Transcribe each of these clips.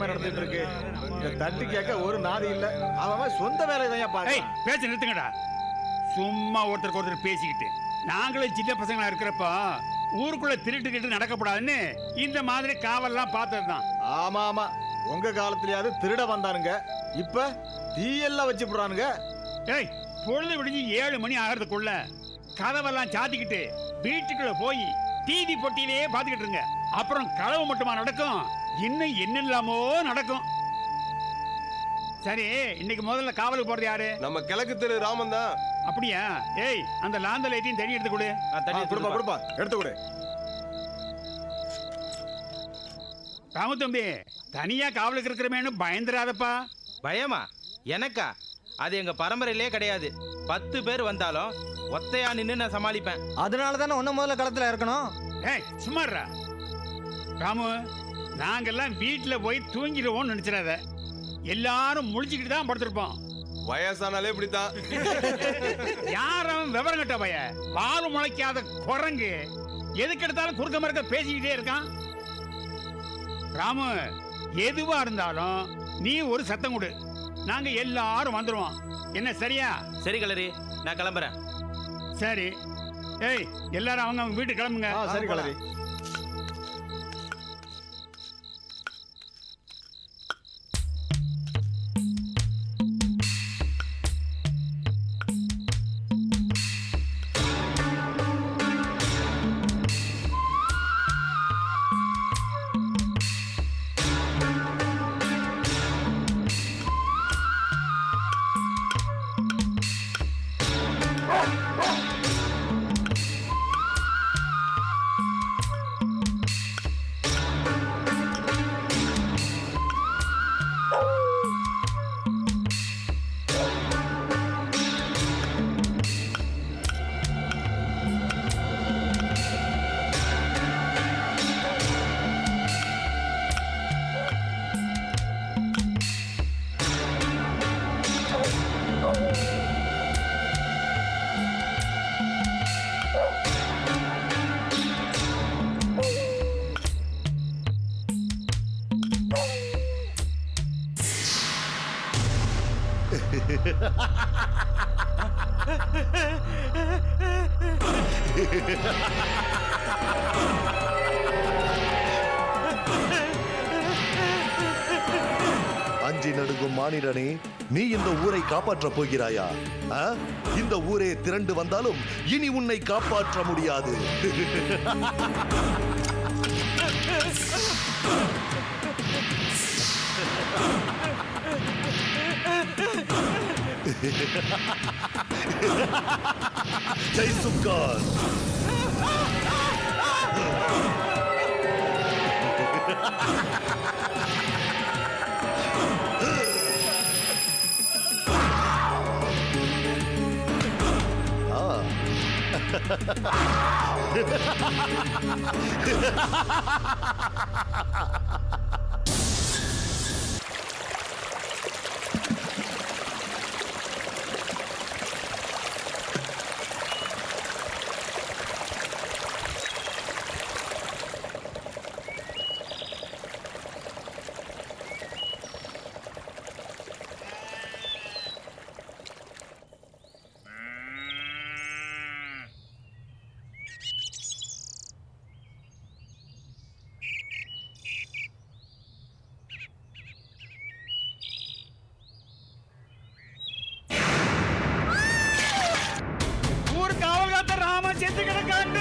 அநியாயமா நடந்துட்டு இருக்கு. இந்த தட்டி கேட்க ஒரு நாதி இல்ல. அவன் சொந்த வேலையை தான் பாரு. பேச நிறுத்துங்கடா. சும்மா ஒருத்தருக்கு ஒருத்தர் பேசிக்கிட்டு நாங்களும் சின்ன பசங்களா இருக்கிறப்ப ஊருக்குள்ள திருட்டுக்கிட்டு நடக்கப்படாதுன்னு இந்த மாதிரி காவல்லாம் பார்த்ததுதான். ஆமா ஆமா, உங்க காலத்திலயாவது திருட வந்தானுங்க, இப்ப தீயெல்லாம் வச்சு போடுறானுங்க. ஏய், பொழுது விடிஞ்சு 7 மணி ஆகிறதுக்குள்ள கதவெல்லாம் சாத்திக்கிட்டு வீட்டுக்குள்ள போய் டிவி பொட்டியிலேயே பாத்துக்கிட்டு இருங்க. அப்புறம் களவு மட்டுமா நடக்கும், இன்னும் என்னெல்லாமோ நடக்கும். சரி, இன்னைக்கு முதல்ல காவலுக்கு போறது யாரு? நம்ம கிழக்கு தெரு ராமன் தான். அப்படியா? ஏய், அந்த லாந்த லைட்டையும் தண்ணி எடுத்து கொடு. கொடுப்பா எடுத்து கொடு. ராமு தம்பி, தனியா காவலுக்கு இருக்கிறமேனு பயந்துராதப்பா. பயமா? எனக்கா? அது எங்க பரம்பரையிலே கிடையாது. 10 பேர் வந்தாலும் ஒத்தையா நின்று நான் சமாளிப்பேன். அதனால தானே ஒன்னும் முதல்ல களத்துல இருக்கணும். ஏய், சும்மாறா ராமு, நாங்கெல்லாம் வீட்டுல போய் தூங்கிடுவோம்னு நினைச்சிடாத. எல்லாரும் முழிச்சுக்கிட்டு தான் படுத்திருப்போம். வயசானாலே இப்படித்தான். யார் அவன் விவரம் கட்ட பைய? பால் முளைக்காத குரங்கு எதுக்கு எடுத்தாலும் குறுக்க மறுக்க பேசிக்கிட்டே இருக்கான். ராமு, எதுவா இருந்தாலும் நீ ஒரு சத்தம் கொடு, நாங்க எல்லாரும் வந்துருவோம். என்ன சரியா? சரி கலரி, நான் கிளம்புறேன். சரி. ஏய், எல்லாரும் அவங்க வீட்டுக்கு கிளம்புங்க. சரி கலரி. அஞ்சி நடுங்கும் மானிடனே, நீ இந்த ஊரை காப்பாற்றப் போகிறாயா? இந்த ஊரே திரண்டு வந்தாலும் இனி உன்னை காப்பாற்ற முடியாது. ஜெய் சுல்தான். செத்து கிடக்காண்டு.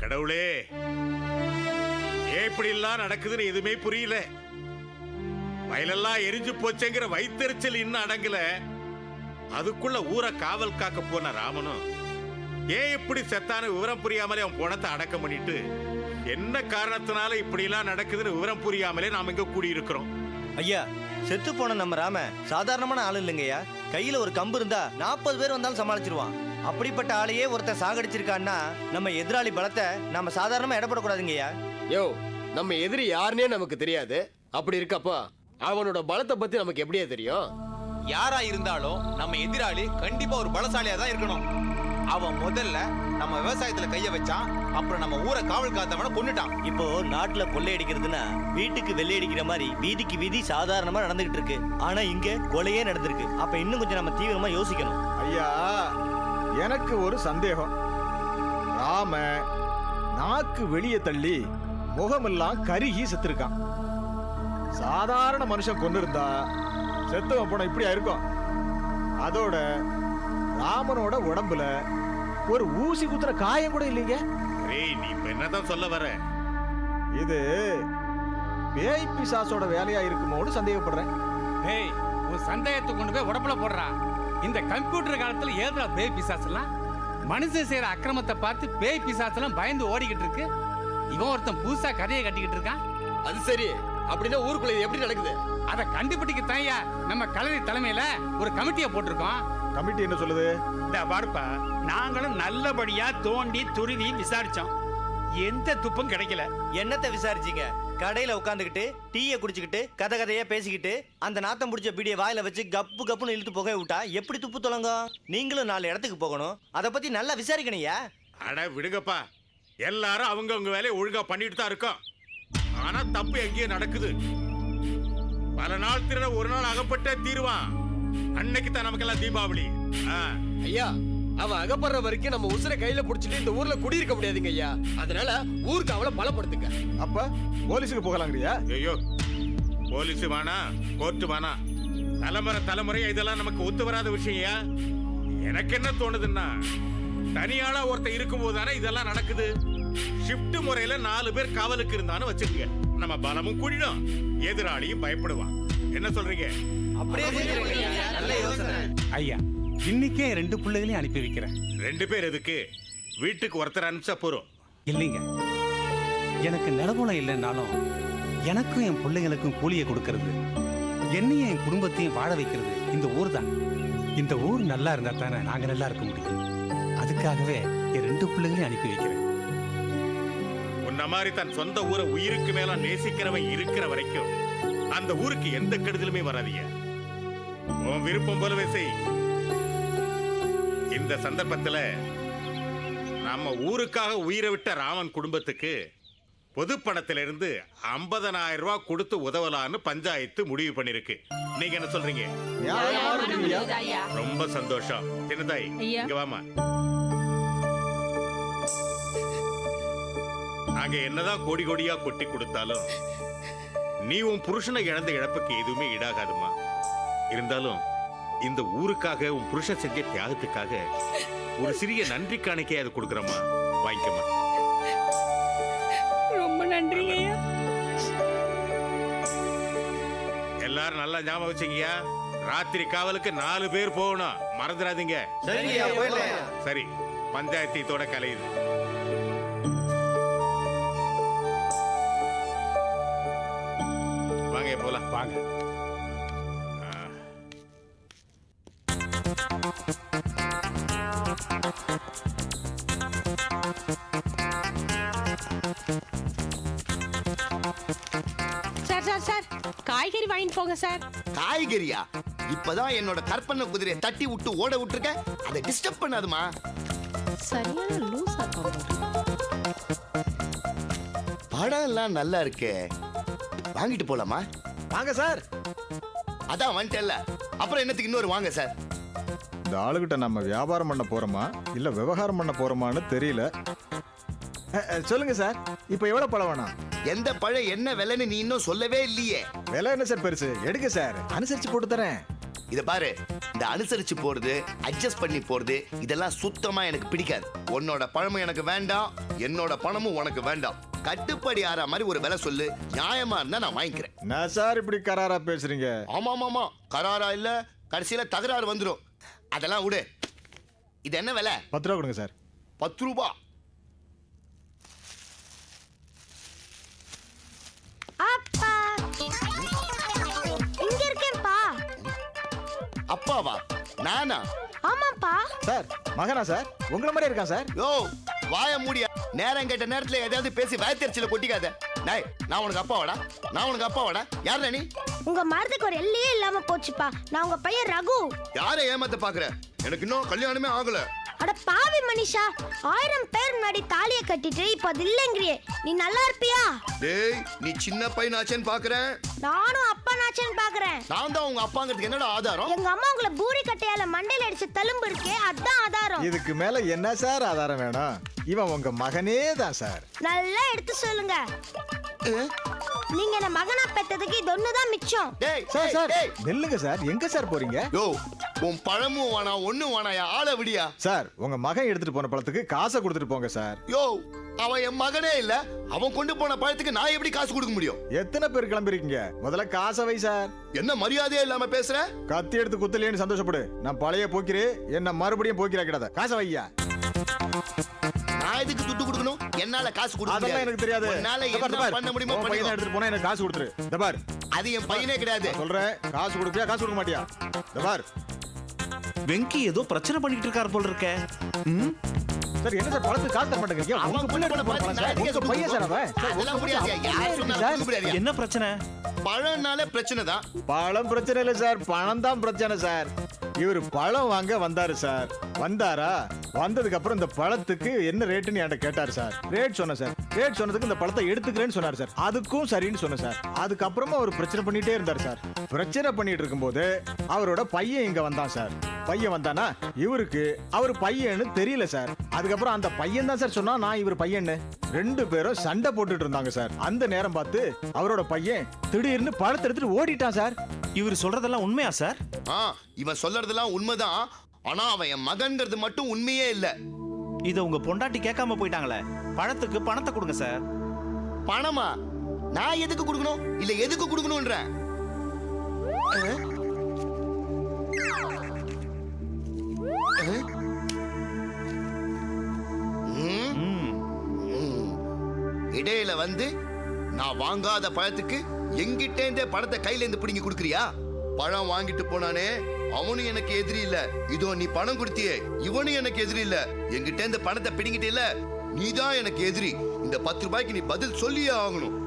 கடவுளே, எப்படி எல்லாம் நடக்குதுன்னு எதுவுமே புரியல. வயலெல்லாம் எரிஞ்சு போச்சேங்கிற வைத்தறிச்சல் இன்னும் அடங்கல. அதுக்குள்ள ஊரை காவல் காக்க போன ராமனும் ஏன் இப்படி செத்தான விவரம் புரியாமலே அவன் பணத்தை அடக்கம் பண்ணிட்டு என்ன காரணத்தினால இப்படி எல்லாம் நடக்குதுன்னு விவரம் புரியாமலே நாம இங்க கூடி இருக்கிறோம். ஐயா, செத்து போன நம்ம ராம சாதாரணமான ஆளு இல்லைங்கய்யா. கையில ஒரு கம்பு இருந்தா 40 பேர் வந்தாலும் சமாளிச்சிருவான். அப்படிப்பட்ட ஆளையே ஒருத்தன் சாகடிச்சிருக்கான்னா நம்ம எதிராளி பலத்தை நாம சாதாரணமா இடப்படக்கூடாதுங்கய்யா. யோ, நம்ம எதிரி யாருன்னே நமக்கு தெரியாது. அப்படி இருக்கப்போ அவனோட பலத்தை பத்தி நமக்கு எப்படியே தெரியும்? யாரா இருந்தாலும் நம்ம எதிராளி கண்டிப்பா ஒரு பலசாலியா தான் இருக்கணும். அவன் முதல்ல நம்ம விவசாயத்துல கைய வச்சான், அப்புறம் நம்ம ஊரை காவல் காத்தவன கொன்னுட்டான். இப்போ நாட்டுல கொள்ளையடிக்கிறதுனா வீட்டுக்கு வெள்ளையடிக்கிற மாதிரி வீதிக்கு வீதி சாதாரணமா நடந்துகிட்டு இருக்கு. ஆனா இங்க கொலையே நடந்திருக்கு. அப்ப இன்னும் கொஞ்சம் நம்ம தீவிரமா யோசிக்கணும். ஐயா, எனக்கு ஒரு சந்தேகம். ராம நாக்கு வெளியே தள்ளி முகமெல்லாம் கருகி செத்துருக்கான். சாதாரண மனுஷன் கொண்டு இருந்தா செத்தவன் போன இப்படியா இருக்கும்? அதோட ராமனோட உடம்புல ஒரு ஊசி குத்துற காயம் கூட இல்லைங்க. ஏய், நீ இப்ப என்னதான் சொல்ல வர? இது பேய் பிசாசோட வேலையா இருக்குமோன்னு சந்தேகப்படுறேன். ஏய், உன் சந்தேகத்தை கொண்டு போய் உடம்புல போடுறா. இந்த கம்ப்யூட்டர் காலத்துல ஏதுடா பேய் பிசாசெல்லாம்? மனுஷன் செய்யற அக்கிரமத்தை பார்த்து பேய் பிசாசெல்லாம் பயந்து ஓடிக்கிட்டு இருக்கு. இவன் ஒருத்தன் புதுசா கதையை கட்டிக்கிட்டு இருக்கான். அது சரி, அப்படின்னா ஊருக்குள்ள இது எப்படி நடக்குது? அதை கண்டுபிடிக்க தாயா நம்ம கலரி தலைமையில ஒரு கமிட்டியை போட்டிருக்கோம். கமிட்டி என்ன சொல்லுது? இந்த பார்ப்பா, நாங்களும் நல்லபடியா தோண்டி துருவி விசாரிச்சோம். எந்த துப்பும் கிடைக்கல. என்னத்தை விசாரிச்சீங்க? கடையில உட்காந்துக்கிட்டு டீயை குடிச்சுக்கிட்டு கதை கதையா பேசிக்கிட்டு அந்த நாத்தம் பிடிச்ச பீடியை வாயில வச்சு கப்பு கப்புன்னு இழுத்து புகை விட்டா எப்படி துப்பு தொலைங்க? நீங்களும் 4 இடத்துக்கு போகணும். அதை பத்தி நல்லா விசாரிக்கணும்யா. அட விடுங்கப்பா, எல்லாரும் அவங்க வேலையை ஒழுங்கா பண்ணிட்டு தான் இருக்கோம். ஆனா தப்பு எங்கேயும் நடக்குது. பல நாள் திருட ஒரு நாள் அகப்பட்ட தீருவான். அன்னைக்கு தான் நமக்கெல்லாம் தீபாவளி. ஐயா, அவன் அகப்படுற வரைக்கும் நம்ம உசுரை கையில புடிச்சிட்டு இந்த ஊர்ல குடியிருக்க முடியாதுங்க ஐயா. அதனால ஊருக்கு அவளை பலப்படுத்துங்க. அப்ப போலீஸுக்கு போகலாங்கிறியா? ஐயோ, போலீஸ் வேணா, கோர்ட்டு வேணா. தலைமுறையா இதெல்லாம் நமக்கு ஒத்து வராத விஷயம். எனக்கு என்ன தோணுதுன்னா, தனியாளா ஒருத்தர் இருக்கும் போதுதானே இதெல்லாம் நடக்குது. ஷிஃப்ட் முறையில 4 பேர் காவலுக்கு இருந்தான்னு வச்சுக்கோங்க. நம்ம பலமும் கூடிடும், எதிராளியும் பயப்படுவான். என்ன சொல்றீங்க? ஐயா, இன்னைக்கே 2 பிள்ளைகளையும் அனுப்பி வைக்கிறேன். 2 பேர் எதுக்கு? வீட்டுக்கு ஒருத்தர் அனுப்பிச்சா போறோம். இல்லைங்க, எனக்கு நிலபோலம் இல்லைன்னாலும் எனக்கும் என் பிள்ளைங்களுக்கும் கூலியை கொடுக்கறது, என்னையும் என் குடும்பத்தையும் வாழ வைக்கிறது இந்த ஊர் தான். இந்த ஊர் நல்லா இருந்தா தானே நாங்க நல்லா இருக்க முடியும். அதுக்காகவே என் 2 பிள்ளைகளையும் அனுப்பி வைக்கிறேன். உன்ன மாதிரி தன் சொந்த ஊரை உயிருக்கு மேல நேசிக்கிறவன் இருக்கிற வரைக்கும் அந்த ஊருக்கு எந்த கெடுதலுமே வராதீங்க. உன் விருப்பம் போலவே செய். இந்த சந்தர்ப்பத்துல நம்ம ஊருக்காக உயிரை விட்ட ராமன் குடும்பத்துக்கு பொது பணத்திலிருந்து 50,000 ரூபாய் கொடுத்து உதவலான்னு பஞ்சாயத்து முடிவு பண்ணிருக்கு. நீங்க என்ன சொல்றீங்க? ரொம்ப சந்தோஷம். சின்னதாய், இங்க வாமா. நாங்க என்னதான் கோடி கோடியா கொட்டி கொடுத்தாலும் நீ உன் புருஷனை இழந்த இழப்புக்கு எதுவுமே ஈடாகாதுமா. இருந்தாலும் இந்த ஊருக்காக உன் புருஷன் செஞ்ச தியாகத்துக்காக ஒரு சிறிய நன்றி காணிக்கை அது கொடுக்குறமா. வாங்கிக்கமா. ரொம்ப நன்றிங்க. எல்லாரும் நல்லா ஞாபகம் வச்சுங்கயா. ராத்திரி காவலுக்கு 4 பேர் போகணும், மறந்துடாதீங்க. சரி, பஞ்சாயத்தோட கலையுது. வாங்க போலாம். வாங்க. சார் சார் சார், காய்கறி வாங்கிட்டு போங்க சார். காய்கறியா? இப்பதான் என்னோட கற்பனை குதிரையை தட்டி விட்டு ஓட விட்டுருக்க. அதை டிஸ்டர்ப் பண்ணாதுமா. சரியான லூசா படம் எல்லாம் நல்லா இருக்கே, வாங்கிட்டு போலாமா? வாங்க சார். அதான் வந்துட்டேல்ல, அப்புறம் என்னத்துக்கு இன்னொரு வாங்க சார். இந்த ஆளுகிட்ட நம்ம வியாபாரம் பண்ண போறோமா இல்ல விவகாரம் பண்ண போறோமான்னு தெரியல. சொல்லுங்க சார், இப்ப எவ்வளவு பழம் வேணும்? எந்த பழம் என்ன விலைன்னு நீ இன்னும் சொல்லவே இல்லையே. விலை என்ன சார் பெருசு? எடுக்க சார், அனுசரிச்சு போட்டு தரேன். இத பாரு, இந்த அனுசரிச்சு போறது, அட்ஜஸ்ட் பண்ணி போறது, இதெல்லாம் சுத்தமா எனக்கு பிடிக்காது. உன்னோட பழமும் எனக்கு வேண்டாம், என்னோட பணமும் உனக்கு வேண்டாம். கட்டுப்படி ஆற மாதிரி ஒரு விலை சொல்லு, நியாயமா இருந்தா நான் வாங்கிக்கிறேன். நான் சார் இப்படி கராரா பேசுறீங்க? ஆமா ஆமா, கராரா இல்ல கடைசியில தகராறு வந்துடும். அதெல்லாம் விடு. இது என்ன விலை? 10 ரூபா கொடுங்க சார். 10 ரூபா. அப்பா இங்க இருக்கேன்ப்பா. அப்பாவா? நானா? ஆமாப்பா. சார் மகனா சார்? உங்களை மாதிரி இருக்கான் சார். யோ வாய மூடியா. நேரம் கேட்ட நேரத்துல ஏதாவது பேசி வயத்தறிச்சல கொட்டிக்காத. நான் உனக்கு அப்பாவாடா? நான் உனக்கு அப்பாவாடா? யாருடா நீ? உங்க மரத்துக்கு ஒரு எல்லையே இல்லாம போச்சுப்பா. நான் உங்க பையன் ரகு. யாரை ஏமாத்த பாக்குற? எனக்கு இன்னும் கல்யாணமே ஆகல. அட பாவி மனிஷா, 1000 பேர் முன்னாடி தாலியை கட்டிட்டு இப்ப அது இல்லங்கிறியே, நீ நல்லா இருப்பியா? டேய் நீ சின்ன பையனாச்சேன்னு பாக்குறேன். நானும் அப்பா நாச்சேன்னு பாக்குறேன். நான் தான் உங்க அப்பாங்கிறதுக்கு என்னடா ஆதாரம்? எங்க அம்மா உங்களை பூரி கட்டையால மண்டையில அடிச்ச தழும்பு இருக்கே, அதான் ஆதாரம். இதுக்கு மேல என்ன சார் ஆதாரம் வேணும்? இவன் உங்க மகனே தான் சார். நல்லா எடுத்து சொல்லுங்க. நீங்க என்ன மகனா பெத்ததுக்கு இது ஒண்ணுதான் மிச்சம். டேய் சார் சார் நில்லுங்க சார். எங்க சார் போறீங்க? யோ உன் பழமும் வேணா ஒண்ணும் வேணாயா, ஆளை விடியா. சார் உங்க மகன் எடுத்துட்டு போன பழத்துக்கு காசை கொடுத்துட்டு போங்க சார். யோ அவன் என் மகனே இல்ல. அவன் கொண்டு போன பழத்துக்கு நான் எப்படி காசு கொடுக்க முடியும்? எத்தனை பேர் கிளம்பிருக்கீங்க? முதல்ல காசை வை சார். என்ன மரியாதையே இல்லாம பேசுற? கத்தி எடுத்து குத்தலேன்னு சந்தோஷப்படு. நான் பழைய போக்கிறே என்ன மறுபடியும் போக்கிறா கிடாத. காசை வையா. நான் எதுக்கு துட்டு கொடுக்கணும்? என்னால காசு கொடுக்க அதெல்லாம் முடியாது. எனக்கு தெரியாது. என்னால என்ன பண்ண முடியுமோ பையனை பண்ணிக்கோ. எடுத்துட்டு போனா எனக்கு காசு கொடுத்துரு. இந்த பார், அது என் பையனே கிடையாது. சொல்றேன். காசு கொடுப்பியா காசு கொடுக்க மாட்டியா? இந்த பார். வெங்கி ஏதோ பிரச்சனை பண்ணிட்டு இருக்காரு போல இருக்க. சார் என்ன சார் பழத்துக்கு காசு தர மாட்டேங்கிறீங்க? உங்க பிள்ளை எடுத்து போன பழம் சார். உங்க பையன் சார் அவன். சார், அதெல்லாம் முடியாது. யார் சொன்னாலும் கொடுக்க முடியாது. என்ன பிரச்சனை? பழம்னாலே பிரச்சனை தான். பழம் பிரச்சனை இல்ல சார், பணம் தான் பிரச்சனை சார். இவர் பழம் வாங்க வந்தாரு சார். வந்தாரா? வந்ததுக்கு அப்புறம் இந்த பழத்துக்கு என்ன ரேட்டுன்னு என்கிட்ட கேட்டாரு சார். ரேட் சொன்னேன் சார். ரேட் சொன்னதுக்கு இந்த பழத்தை எடுத்துக்கிறேன்னு சொன்னார் சார். அதுக்கும் சரின்னு சொன்னேன் சார். அதுக்கப்புறமா அவர் பிரச்சனை பண்ணிட்டே இருந்தார் சார். பிரச்சனை பண்ணிட்டு இருக்கும்போது அவரோட பையன் இங்க வந்தான் சார். பையன் வந்தானா இவருக்கு அவர் பையன்னு தெரியல சார். அதுக்கப்புறம் அந்த பையன் தான் சார் சொன்னா நான் இவர் பையன்னு. 2 பேரும் சண்டை போட்டுட்டு இருந்தாங்க சார். அந்த நேரம் பார்த்து அவரோட பையன் திடீர்னு பழத்தை எடுத்துட்டு ஓடிட்டான் சார். இவர் சொல்றதெல்லாம் உண்மையா சார்? இவன் சொல்றதெல்லாம் உண்மைதான். ஆனா அவன் என் மகன்கிறது மட்டும் உண்மையே இல்ல. இத உங்க பொண்டாட்டி கேட்காம போயிட்டாங்களே. பழத்துக்கு பணத்தை கொடுங்க சார். பணமா? நான் எதுக்கு கொடுக்கணும்? இல்ல எதுக்கு கொடுக்கணும்ன்ற? இடையில வந்து நான் வாங்காத பழத்துக்கு எங்கிட்ட இருந்தே பழத்தை கையில இருந்து பிடிங்கி கொடுக்கறியா? பழம் வாங்கிட்டு போனானே அவனும் எனக்கு எதிரி இல்ல. இதோ நீ பணம் கொடுத்தியே இவனும் எனக்கு எதிரி இல்ல. எங்கிட்ட இருந்து பணத்தை பிடிங்கிட்டே இல்ல, நீதான் எனக்கு எதிரி. இந்த 10 ரூபாய்க்கு நீ பதில் சொல்லியே ஆகணும்.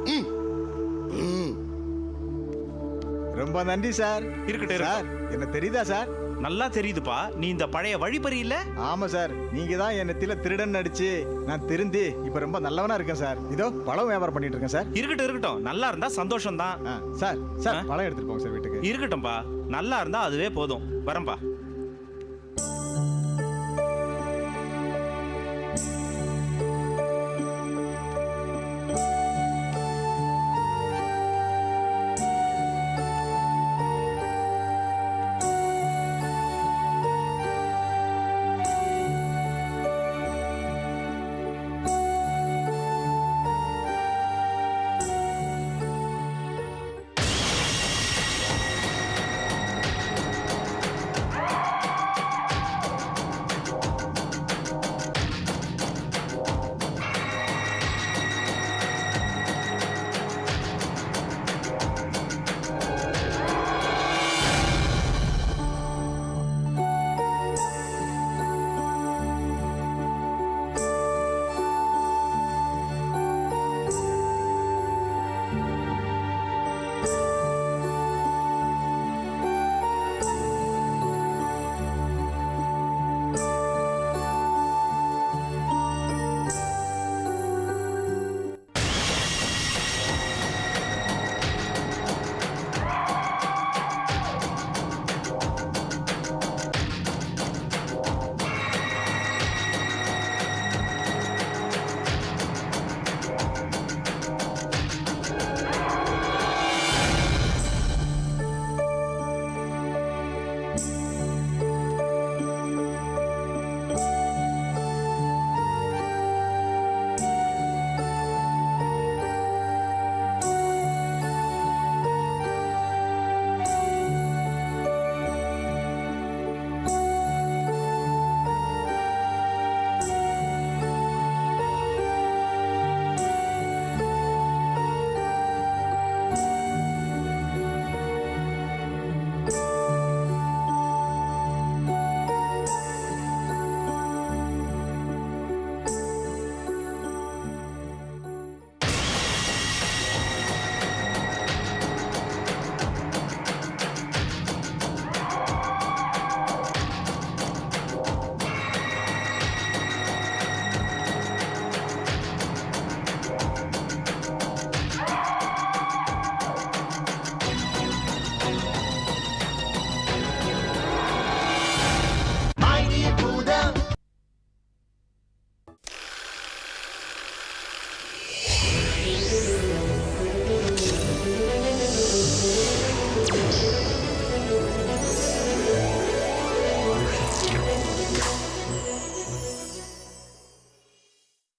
ரொம்ப நன்றி சார். இருக்கட்டும் சார். என்ன தெரியுதா சார்? நல்லா தெரியுதுப்பா. நீ இந்த பழைய வழிப்பறி இல்ல? ஆமா சார். நீங்க தான் என் நெத்தில திருடன் நடிச்சு நான் திருந்தி இப்ப ரொம்ப நல்லவனா இருக்கேன் சார். இதோ பழம் வியாபாரம் பண்ணிட்டு இருக்கேன் சார். இருக்கட்டும் இருக்கட்டும். நல்லா இருந்தா சந்தோஷம் தான். சார் சார் பழம் எடுத்துட்டு போங்க சார் வீட்டுக்கு. இருக்கட்டும்பா. நல்லா இருந்தா அதுவே போதும். வரம்பா.